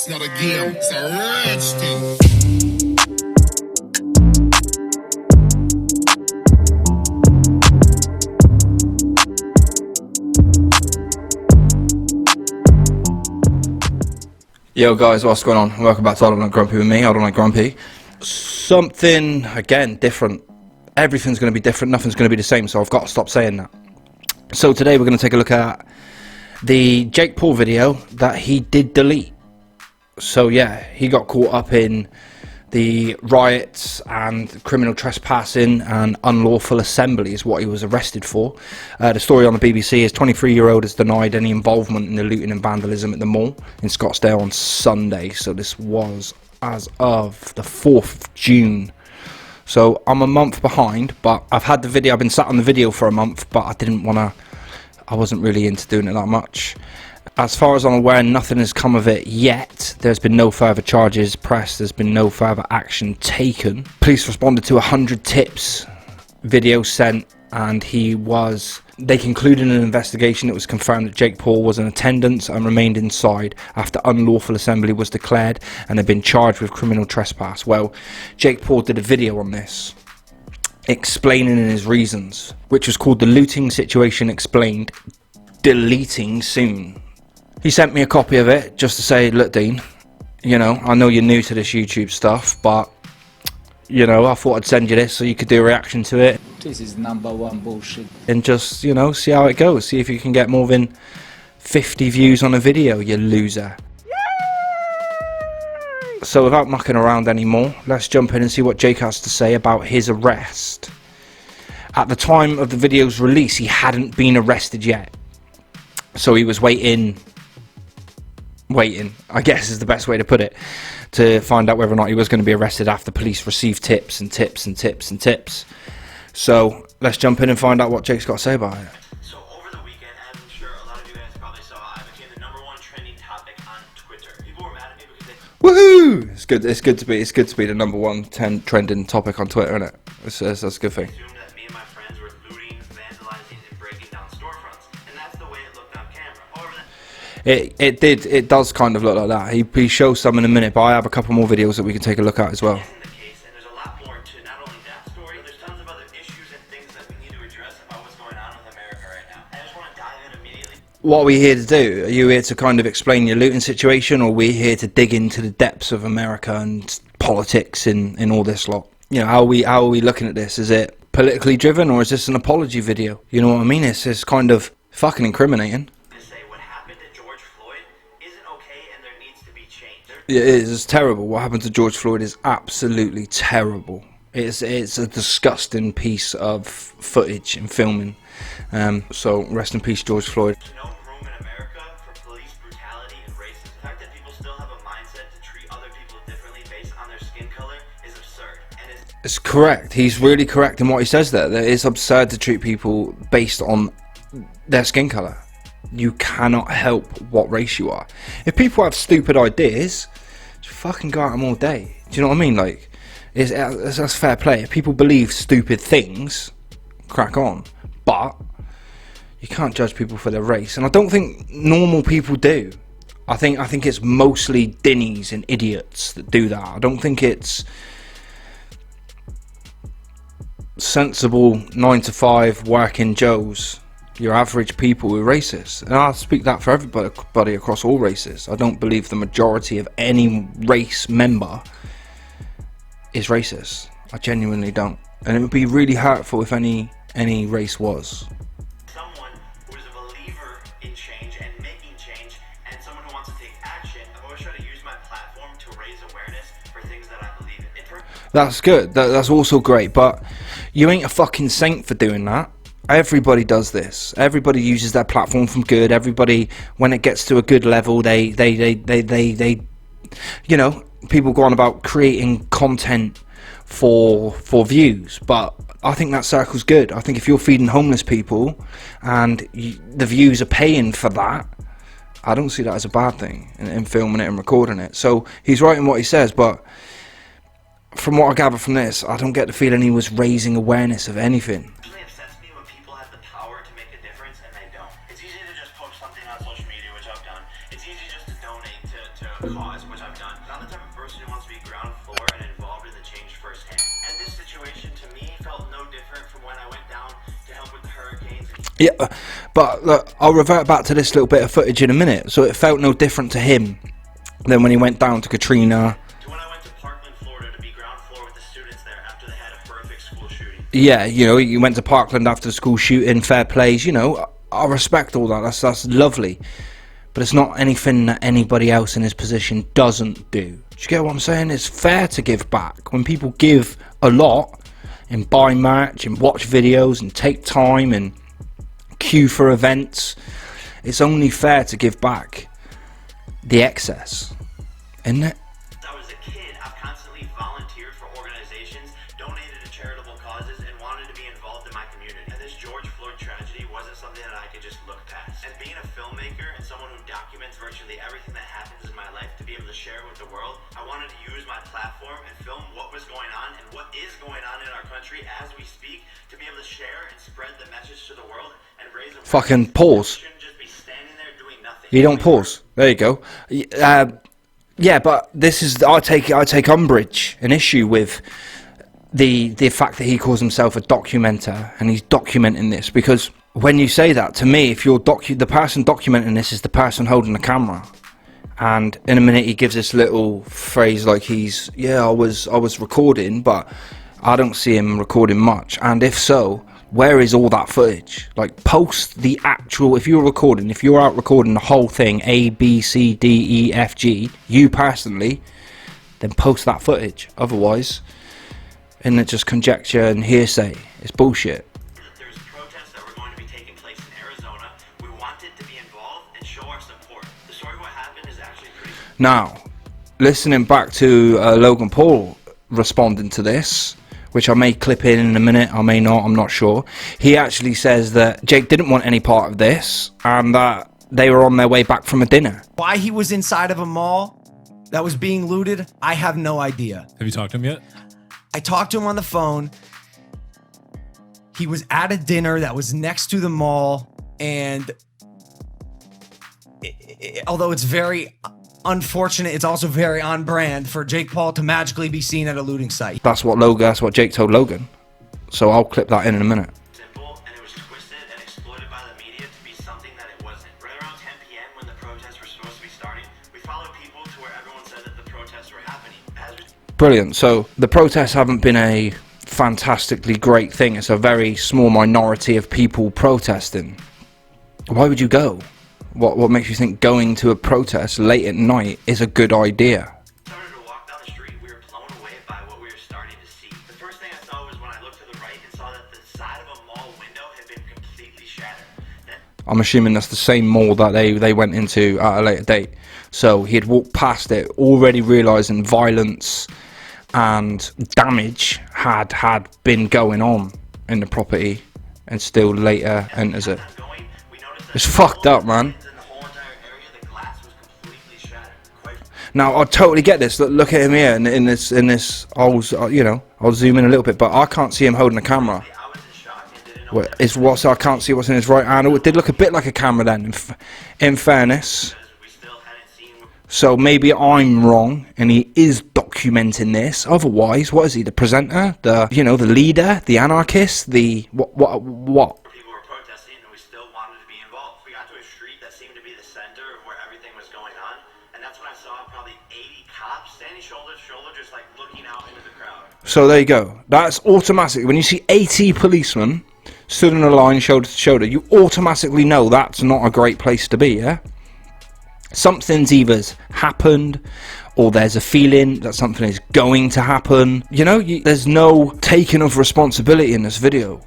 It's not a game, it's a rich thing. Yo guys, what's going on? Welcome back to I Don't Like Grumpy with me, I Don't Like Grumpy. Something, again, different. Everything's going to be different, nothing's going to be the same, so I've got to stop saying that. So today we're going to take a look at the Jake Paul video that he did delete. So yeah, he got caught up in the riots and criminal trespassing and unlawful assembly is what he was arrested for. The story on the BBC is 23-year-old has denied any involvement in the looting and vandalism at the mall in Scottsdale on Sunday. So this was as of the 4th of June. So I'm a month behind, but I've had the video, I've been sat on the video for a month, but I wasn't really into doing it that much. As far as I'm aware, nothing has come of it yet. There's been no further charges pressed. There's been no further action taken. Police responded to 100 tips, video sent, and they concluded an investigation. It was confirmed that Jake Paul was in attendance and remained inside after unlawful assembly was declared and had been charged with criminal trespass. Well, Jake Paul did a video on this, explaining his reasons, which was called The Looting Situation Explained, Deleting Soon. He sent me a copy of it just to say, look Dean, you know, I know you're new to this YouTube stuff, but, you know, I thought I'd send you this so you could do a reaction to it. This is #1 bullshit. And just, you know, see how it goes. See if you can get more than 50 views on a video, you loser. Yay! So without mucking around anymore, let's jump in and see what Jake has to say about his arrest. At the time of the video's release, he hadn't been arrested yet. So he was waiting, I guess is the best way to put it, to find out whether or not he was going to be arrested after police received tips and tips and tips and tips. So let's jump in and find out what Jake's got to say about it. So over the weekend, I'm sure a lot of you guys probably saw, I became the #1 trending topic on Twitter. People were mad at me because they... Woohoo! It's good to be the #1 trending topic on Twitter, isn't it? That's a good thing. assumed that me and my friends were looting, vandalizing, and breaking down storefronts, and that's the way it looked on camera. However, It does kind of look like that. He shows some in a minute, but I have a couple more videos that we can take a look at as well. isn't the case, and there's a lot more to not only that story, there's tons of other issues and things that we need to address about what's going on with America right now. I just want to dive in immediately. What are we here to do? Are you here to kind of explain your looting situation, or are we here to dig into the depths of America and politics in all this lot? You know, how are we looking at this? Is it politically driven, or is this an apology video? You know what I mean? It's kind of fucking incriminating. To say what happened to George Floyd isn't okay and there needs to be change. It is. It's terrible. What happened to George Floyd is absolutely terrible. It's a disgusting piece of footage and filming. So rest in peace, George Floyd. There's no room in America for police brutality and racism. The fact that people still have a mindset to treat other people differently based on their skin color is absurd. And It's correct. He's really correct in what he says there. That it's absurd to treat people based on their skin color. You cannot help what race you are. If people have stupid ideas, just fucking go at them all day. Do you know what I mean? Like, that's fair play. If people believe stupid things, crack on. But you can't judge people for their race, and I don't think normal people do. I think it's mostly dinnies and idiots that do that. I don't think it's sensible 9-to-5 working Joes, your average people, who are racist. And I speak that for everybody across all races. I don't believe the majority of any race member is racist. I genuinely don't. And it would be really hurtful if any race was. someone who is a believer in change and making change, and someone who wants to take action, I've always tried to use my platform to raise awareness for things that I believe in. That's good. That's also great. But you ain't a fucking saint for doing that. Everybody does this. Everybody uses their platform for good. Everybody, when it gets to a good level, they you know, people go on about creating content for views, but I think that circle's good. I think if you're feeding homeless people and the views are paying for that, I don't see that as a bad thing in filming it and recording it. So he's right in what he says, but from what I gather from this, I don't get the feeling he was raising awareness of anything. It really upsets me when people have the power to make a difference and they don't. It's easy to just post something on social media, which I've done, it's easy just to donate to a cause, which I've done. But I'm the type of person who wants to be ground floor and involved in the change firsthand. And this situation, to me, felt no different from when I went down to help with the hurricanes. Yeah, but look, I'll revert back to this little bit of footage in a minute. So it felt no different to him than when he went down to Katrina. To when I went to Parkland, Florida to be ground floor with the students there after they had a horrific school shooting. Yeah, you know, you went to Parkland after the school shooting, fair plays, you know, I respect all that, that's lovely. But it's not anything that anybody else in his position doesn't do. Do you get what I'm saying? It's fair to give back. When people give a lot and buy merch and watch videos and take time and queue for events, it's only fair to give back the excess, isn't it? Since I was a kid, I've constantly volunteered for organizations, donated to charitable causes, and wanted to be involved in my community. And this George Floyd tragedy wasn't something that I could just look past. And being a filmmaker and someone who documents virtually everything that happens in my life to be able to share with the world, I wanted to use my platform and film what was going on and what is going on in our country as we speak, to be able to share and spread the message to the world and raise awareness. Fucking pause. Shouldn't just be standing there doing nothing. You don't pause. There you go. Yeah, but this is, I take umbrage, an issue with the fact that he calls himself a documenter and he's documenting this, because when you say that, to me, if you're the person documenting this is the person holding the camera, and in a minute he gives this little phrase like I was recording, but I don't see him recording much, and if so, where is all that footage? Like, post the actual, if you're out recording the whole thing, A, B, C, D, E, F, G, you personally, then post that footage. Otherwise, isn't it just conjecture and hearsay? It's bullshit. There's protests that were going to be taking place in Arizona. We wanted to be involved and show our support. The story of what happened is actually pretty... Now, listening back to Logan Paul responding to this, which I may clip in a minute, I may not, I'm not sure. He actually says that Jake didn't want any part of this and that they were on their way back from a dinner. Why he was inside of a mall that was being looted, I have no idea. Have you talked to him yet? I talked to him on the phone. He was at a dinner that was next to the mall, and although it's very unfortunate, it's also very on brand for Jake Paul to magically be seen at a looting site. That's what Jake told Logan. So I'll clip that in a minute. Simple, and it was twisted and exploited by the media to be something that it wasn't. Right around 10 p.m. when the protests were supposed to be starting, we followed people to where everyone said that the protests were happening. Brilliant. So the protests haven't been a fantastically great thing. It's a very small minority of people protesting. Why would you go? What makes you think going to a protest late at night is a good idea? Started to walk down the street, we were blown away by what we were starting to see. The first thing I saw was when I looked to the right and saw that the side of a mall window had been completely shattered. I'm assuming that's the same mall that they went into at a later date. So he had walked past it, already realising violence and damage had been going on in the property, and still later enters it. It's fucked up, man. Now I totally get this. Look at him here in this. I'll zoom in a little bit, but I can't see him holding a camera. I can't see what's in his right hand. It did look a bit like a camera then, in fairness. So maybe I'm wrong, and he is documenting this. Otherwise, what is he? The presenter, the leader, the anarchist, the what? People were protesting, and we still wanted to be involved. We got to a street that seemed to be the center of where everything was going on, and that's when I saw probably 80 cops standing shoulder to shoulder, just like looking out into the crowd. So there you go. That's automatically, when you see 80 policemen stood in a line shoulder to shoulder, you automatically know that's not a great place to be, yeah? Something's either happened, or there's a feeling that something is going to happen. There's no taking of responsibility in this video.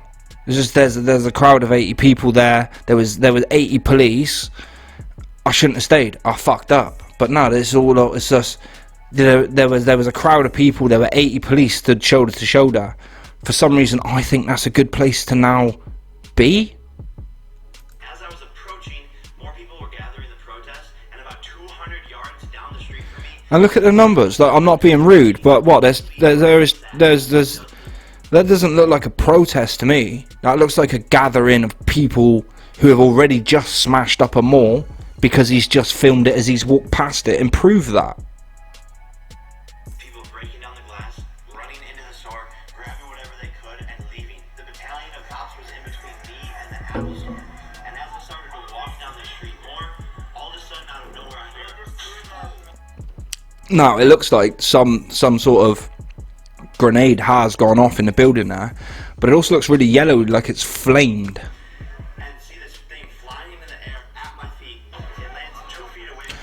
There's a crowd of 80 people there. There was 80 police. I shouldn't have stayed. I fucked up. But no, it's just there was a crowd of people. There were 80 police stood shoulder to shoulder. For some reason, I think that's a good place to now be. As I was approaching, more people were gathering the protest, and about 200 yards down the street from me. And look at the numbers. Like, I'm not being rude, but what? There's that doesn't look like a protest to me. That looks like a gathering of people who have already just smashed up a mall because he's just filmed it as he's walked past it and proved that. People breaking down the glass, running into the store, grabbing whatever they could, and leaving. The battalion of cops was in between me and the Apple store. And as I started to walk down the street more, all of a sudden out of nowhere I heard. Now, it looks like some sort of grenade has gone off in the building there, but it also looks really yellow, like it's flamed.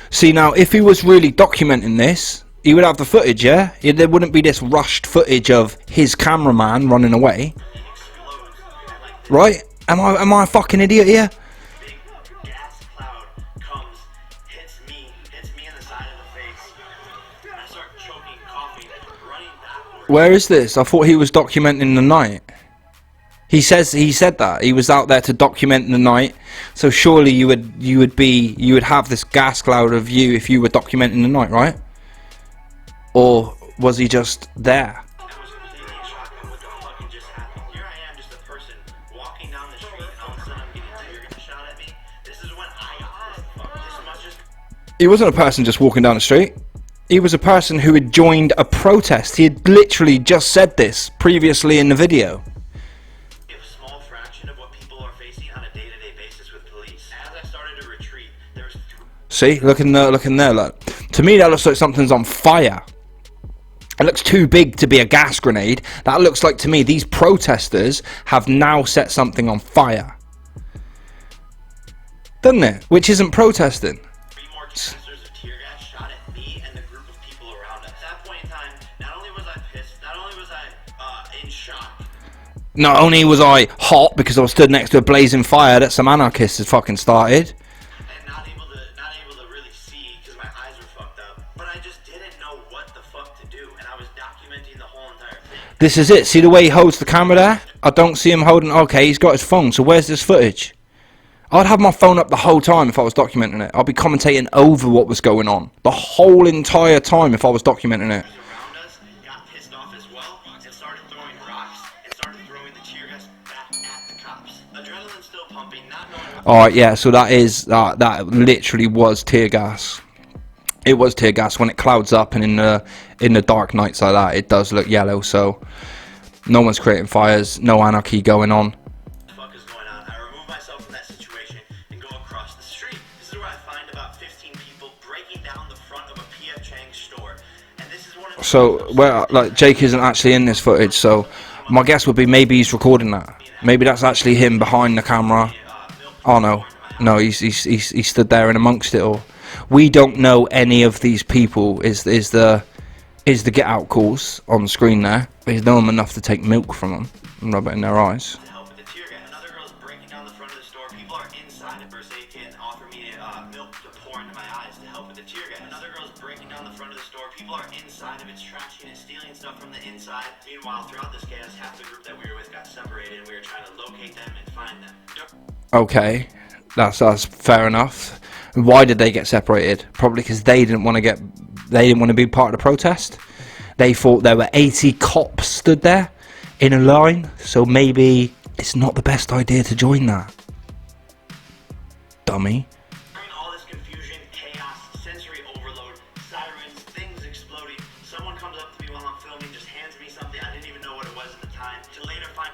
See, now, if he was really documenting this, he would have the footage, yeah? There wouldn't be this rushed footage of his cameraman running away. Right? Am I a fucking idiot here? Big gas cloud comes, hits me in the side of the face. And I start choking, coughing, running backwards. Where is this? I thought he was documenting the night. He said that he was out there to document the night, so surely you would have this gas cloud of you if you were documenting the night, right? Or was he just there? I was completely in shock at what the fuck had just happened. Here I am, just a person walking down the street, and all of a sudden I'm getting tear gas shot at me. This is when I got pissed. This must just. He wasn't a person just walking down the street. He was a person who had joined a protest. He had literally just said this previously in the video. See, look in there, look. To me, that looks like something's on fire. It looks too big to be a gas grenade. That looks like, to me, these protesters have now set something on fire. Doesn't it? Which isn't protesting. 3 more canisters of tear gas shot at me and the group of people around us. At that point in time, not only was I pissed, not only was I in shock. Not only was I hot because I was stood next to a blazing fire that some anarchists had fucking started. This is it. See the way he holds the camera there? I don't see him holding. Okay, he's got his phone. So where's this footage? I'd have my phone up the whole time if I was documenting it. I'd be commentating over what was going on the whole entire time if I was documenting it. Around us got pissed off as well and started throwing rocks and started throwing the tear gas back at the cops. Adrenaline still pumping, not knowing. All right, yeah. So that literally was tear gas. It was tear gas. When it clouds up and in the dark nights like that, it does look yellow. So no one's creating fires, no anarchy going on. What the fuck is going on? I remove myself from that situation and go across the street. This is where I find about 15 people breaking down the front of a P.F. Chang's store. And this is one of the so where like Jake isn't actually in this footage, so my guess would be maybe he's recording that. Maybe that's actually him behind the camera. Oh no, he stood there and amongst it all. We don't know any of these people. Is the get out calls on the screen there? We know them enough to take milk from them and rub it in their eyes. help with the tear gas. Another girl's breaking down the front of the store. People are inside the first aid kit and offer me milk to pour into my eyes to help with the tear gas. Another girl's breaking down the front of the store. People are inside of it, trashing and stealing stuff from the inside. Meanwhile, throughout this chaos, half the group that we were with got separated, and we were trying to locate them and find them. Okay, that's fair enough. Why did they get separated? Probably because they didn't want to be part of the protest. They thought there were 80 cops stood there in a line, so maybe it's not the best idea to join that. Dummy. During all this confusion, chaos, sensory overload, sirens, things exploding, someone comes up to me while I'm filming, just hands me something I didn't even know what it was at the time, to later find.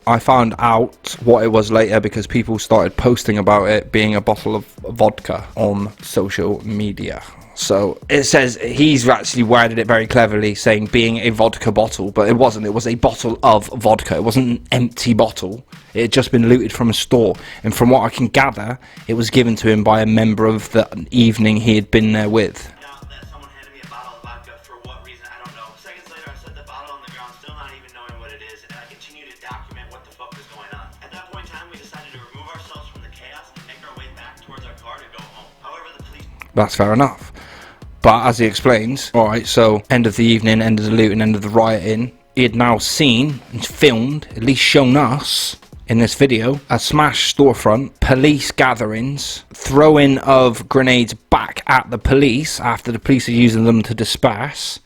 I found out what it was later because people started posting about it being a bottle of vodka on social media. So it says he's actually worded it very cleverly, saying being a vodka bottle, but it wasn't. It was a bottle of vodka. It wasn't an empty bottle. It had just been looted from a store, and from what I can gather, it was given to him by a member of the evening he had been there with. That someone handed me a bottle of vodka for what reason, I don't know. Seconds later, I set the bottle on the ground, still not even knowing what it is, and I continue to document what the fuck was going on. At that point in time, we decided to remove ourselves from the chaos and make our way back towards our car to go home. However, the police... That's fair enough. But as he explains, alright, so end of the evening, end of the looting, end of the rioting, he had now seen and filmed, at least shown us in this video, a smashed storefront, police gatherings, throwing of grenades back at the police after the police are using them to disperse,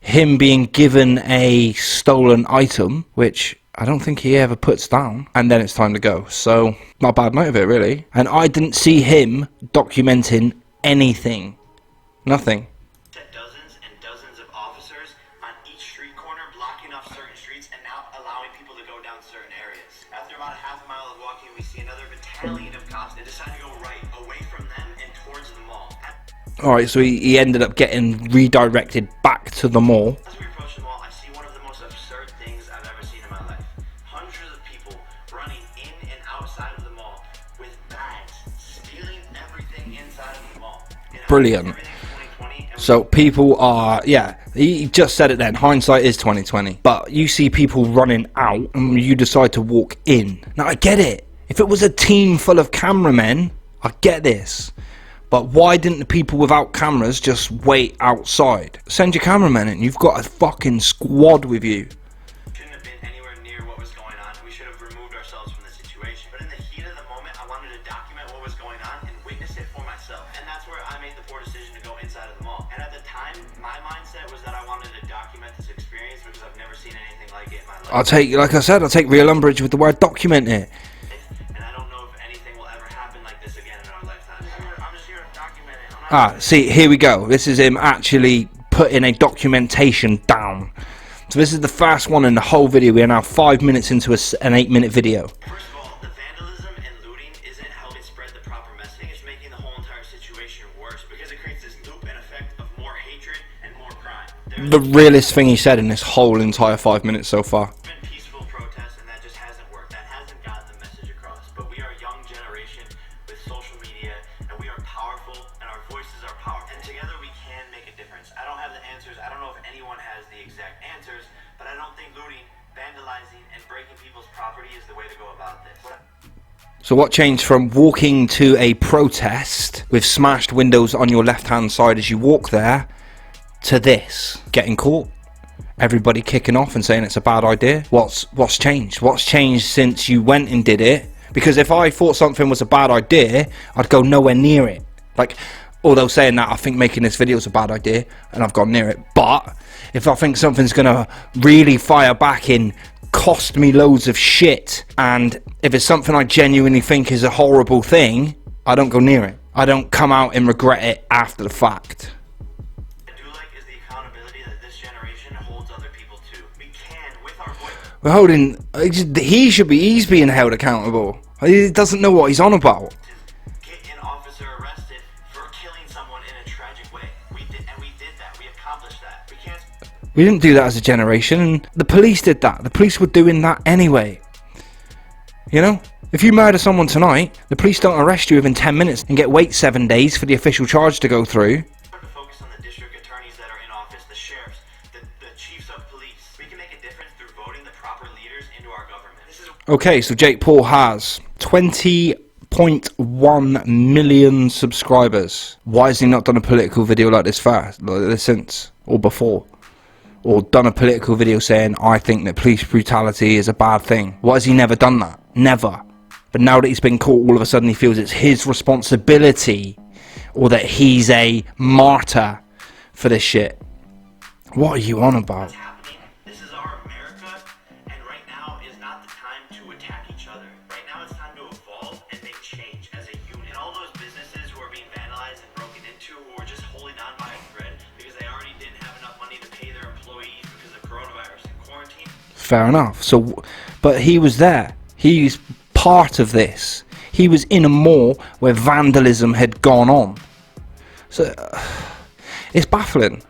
him being given a stolen item, which I don't think he ever puts down, and then it's time to go. So, not a bad night of it, really. And I didn't see him documenting anything. Nothing. Dozens and dozens of officers on each street corner blocking off certain streets and now allowing people to go down certain areas. After about a half a mile of walking, we see another battalion of cops. They decide to go right, away from them and towards the mall. Alright, so he ended up getting redirected back to the mall. As we approach the mall, I see one of the most absurd things I've ever seen in my life. Hundreds of people running in and outside of the mall with bags, stealing everything inside of the mall. You know, Brilliant. So people are, yeah, he just said it then, hindsight is 2020. But you see people running out and you decide to walk in. Now I get it. If it was a team full of cameramen, I get this. But why didn't the people without cameras just wait outside? Send your cameramen in. You've got a fucking squad with you. Shouldn't have been anywhere near what was going on. We should have removed ourselves from the situation. But in the heat of the moment, I wanted to document what was going on and witness it for myself. And that's where I made the poor decision to go inside of the mall. And at the time, my mindset was that I wanted to document this experience because I've never seen anything like it in my life. Like I said, I'll take real umbrage with the word document it. And I don't know if anything will ever happen like this again in our lifetime. I'm just here to document it. See, here we go. This is him actually putting a documentation down. So this is the first one in the whole video. We are now 5 minutes into an 8-minute video. First of all, the vandalism and looting isn't helping spread the proper messaging. It's making the whole entire situation worse because it creates this loop and effect of more hatred and more crime. The realest thing he said in this whole entire 5 minutes so far. There's been peaceful protests and that just hasn't worked. That hasn't gotten the message across. But we are a young generation with social media and we are powerful and our voices are powerful. And together we can make a difference. I don't have the answers. I don't know if anyone has the exact answers, but I don't think looting, vandalizing, and breaking people's property is the way to go about this. So what changed from walking to a protest with smashed windows on your left hand side as you walk there to this? Getting caught? Everybody kicking off and saying it's a bad idea? What's changed? What's changed since you went and did it? Because if I thought something was a bad idea, I'd go nowhere near it. Like, although saying that, I think making this video is a bad idea and I've gone near it. But if I think something's gonna really fire back in, cost me loads of shit, and if it's something I genuinely think is a horrible thing, I don't go near it. I don't come out and regret it after the fact. I do like is the accountability that this generation holds other people to. We can, with our voice. We're holding, he's being held accountable. He doesn't know what he's on about. Get an officer arrested for killing someone in a tragic way. We did that. We accomplished that. We can't. We didn't do that as a generation, and the police did that. The police were doing that anyway. You know? If you murder someone tonight, the police don't arrest you within 10 minutes and get wait 7 days for the official charge to go through. To focus on the district attorneys that are in office, the sheriffs, the chiefs of police. We can make a difference through voting the proper leaders into our government. This is Okay, so Jake Paul has 20.1 million subscribers. Why has he not done a political video like this first, like this since, or before? Or done a political video saying, I think that police brutality is a bad thing? Why has he never done that? Never. But now that he's been caught, all of a sudden he feels it's his responsibility, or that he's a martyr for this shit. What are you on about? what's happening. This is our America, and right now is not the time to attack each other. Right now it's time to evolve and make change as a unit. And all those businesses who are being vandalized and broken into, who are just holding on by a thread because they already didn't have enough money to pay their employees because of coronavirus and quarantine. Fair enough. So, but he was there. He's part of this. He was in a mall where vandalism had gone on. So it's baffling.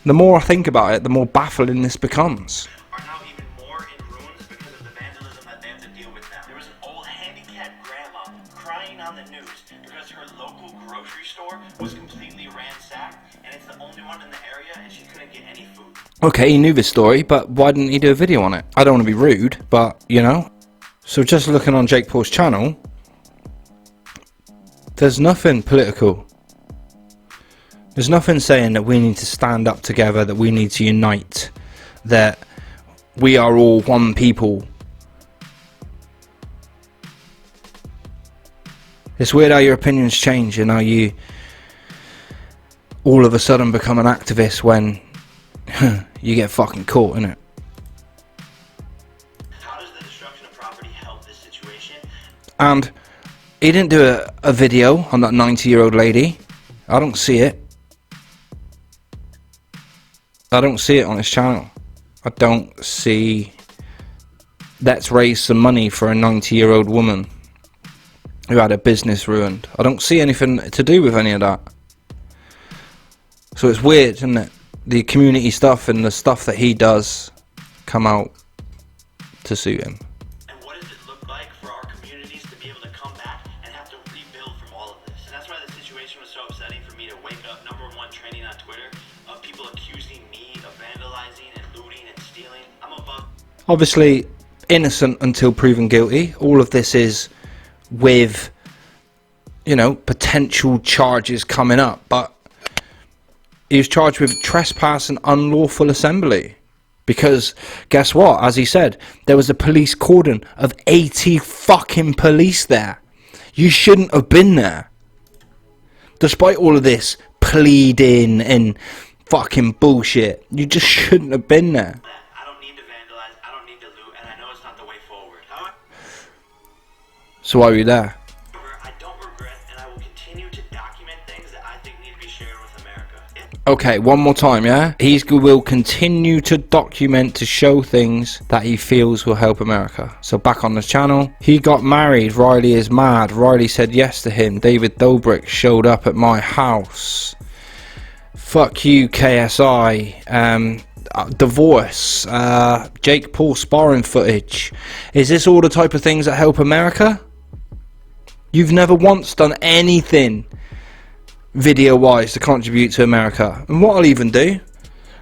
The more I think about it, the more baffling this becomes. Are now even more in ruins because of the vandalism that they have to deal with now. There was an old handicapped grandma crying on the news because her local grocery store was completely ransacked and it's the only one in the area and she couldn't get any food. Okay, he knew this story, but why didn't he do a video on it? I don't want to be rude, but, you know. So just looking on Jake Paul's channel, there's nothing political. There's nothing saying that we need to stand up together, that we need to unite, that we are all one people. It's weird how your opinions change and how you all of a sudden become an activist when you get fucking caught, innit? How does the And he didn't do a video on that 90-year-old lady. I don't see it. I don't see it on his channel. I don't see, let's raise some money for a 90-year-old woman who had her business ruined. I don't see anything to do with any of that. So it's weird, isn't it? The community stuff and the stuff that he does come out to suit him. And what does it look like for our communities to be able to come back and have to rebuild from all of this? And that's why the situation was so upsetting for me to wake up, number one, trending on Twitter, of people accusing me of vandalizing and looting and stealing. I'm above. Obviously, innocent until proven guilty. All of this is with, you know, potential charges coming up. But he was charged with trespass and unlawful assembly. Because, guess what? As he said, there was a police cordon of 80 fucking police there. You shouldn't have been there. Despite all of this pleading and fucking bullshit, you just shouldn't have been there. I don't need to vandalize, I don't need to loot, and I know it's not the way forward. However, So why were you there? I don't regret, and I will continue to document things that I think need to be shared with America. Okay, one more time, yeah? He will continue to document, to show things that he feels will help America. So back on the channel, he got married. Riley is mad. Riley said yes to him. David Dobrik showed up at my house. Fuck you, KSI. Divorce. Jake Paul sparring footage. Is this all the type of things that help America? You've never once done anything video wise to contribute to America. And what I'll even do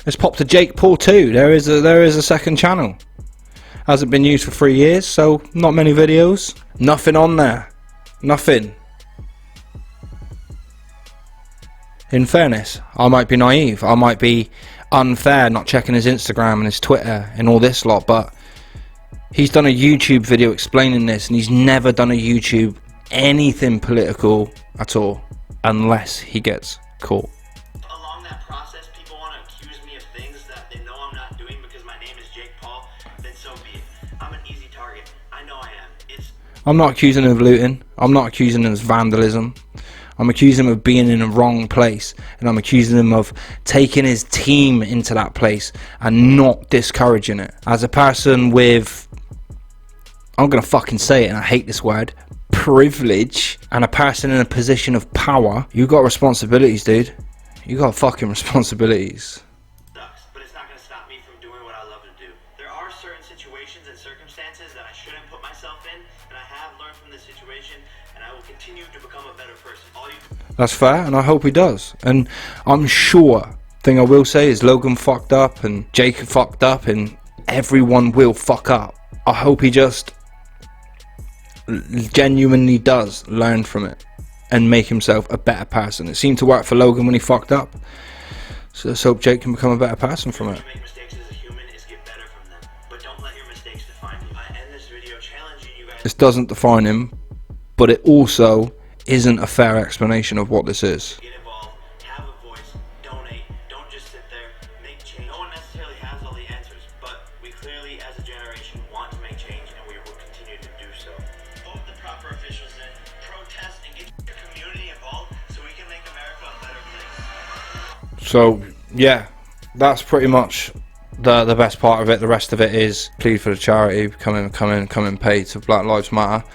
is pop to Jake Paul 2. There is a second channel. Hasn't been used for 3 years, so not many videos. Nothing on there. Nothing. In fairness, I might be naive, I might be unfair not checking his Instagram and his Twitter and all this lot, but he's done a YouTube video explaining this, and he's never done a YouTube anything political at all, unless he gets caught. Along that process, people want to accuse me of things that they know I'm not doing because my name is Jake Paul, then so be it. I'm an easy target. I know I am. I'm not accusing him of looting. I'm not accusing him of vandalism. I'm accusing him of being in the wrong place, and I'm accusing him of taking his team into that place and not discouraging it. As a person with, I'm gonna fucking say it, and I hate this word, privilege, and a person in a position of power, you got responsibilities, dude. You got fucking responsibilities. Sucks, but it's not going to stop me from doing what I love to do. There are certain situations and circumstances that I shouldn't put myself in, and I have learned from this situation, and I will continue to become a better person. That's fair, and I hope he does. And I'm sure, thing I will say is Logan fucked up, and Jake fucked up, and everyone will fuck up. I hope he just genuinely does learn from it and make himself a better person. It seemed to work for Logan when he fucked up, so let's hope Jake can become a better person from it. To make mistakes as a human is get better from them, but don't let your mistakes define you. I end this video challenging you guys. This doesn't define him, but it also isn't a fair explanation of what this is. Get involved, have a voice, donate, don't just sit there, make change. No one necessarily has all the answers, but we clearly as a generation want to make change, and we will continue to do so. Vote the proper officials in, protest, and get your community involved so we can make America a better place. So yeah, that's pretty much the best part of it. The rest of it is plead for the charity, come in, pay to Black Lives Matter.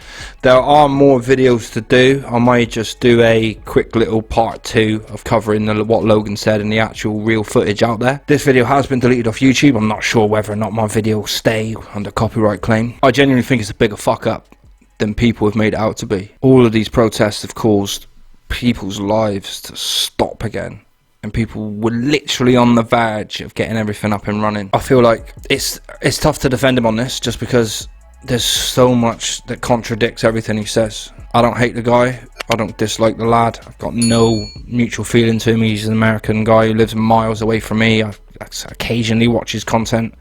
There are more videos to do. I might just do a quick little part 2 of covering what Logan said and the actual real footage out there. This video has been deleted off YouTube. I'm not sure whether or not my video will stay under copyright claim. I genuinely think it's a bigger fuck up than people have made it out to be. All of these protests have caused people's lives to stop again, and people were literally on the verge of getting everything up and running. I feel like it's tough to defend him on this, just because there's so much that contradicts everything he says. I don't hate the guy, I don't dislike the lad, I've got no mutual feeling to him. He's an American guy who lives miles away from me. I occasionally watch his content,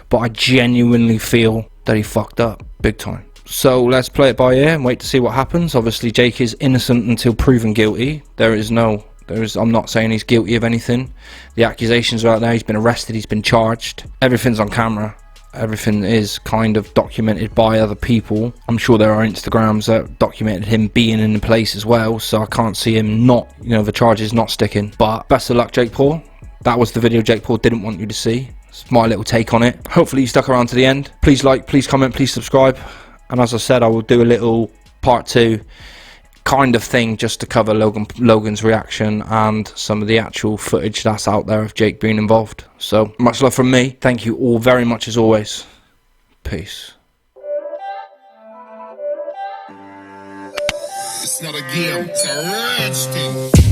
but I genuinely feel that he fucked up big time. So let's play it by ear and wait to see what happens. Obviously Jake is innocent until proven guilty. I'm not saying he's guilty of anything. The accusations are out there. He's been arrested, he's been charged, everything's on camera. Everything is kind of documented by other people. I'm sure there are Instagrams that documented him being in the place as well, so I can't see him not, you know, the charges not sticking. But best of luck, Jake Paul. That was the video Jake Paul didn't want you to see. It's my little take on it. Hopefully you stuck around to the end. Please like, please comment, please subscribe. And as I said, I will do a little part 2 kind of thing just to cover Logan's reaction and some of the actual footage that's out there of Jake being involved. So much love from me. Thank you all very much as always. Peace. It's not a game, it's a rich thing.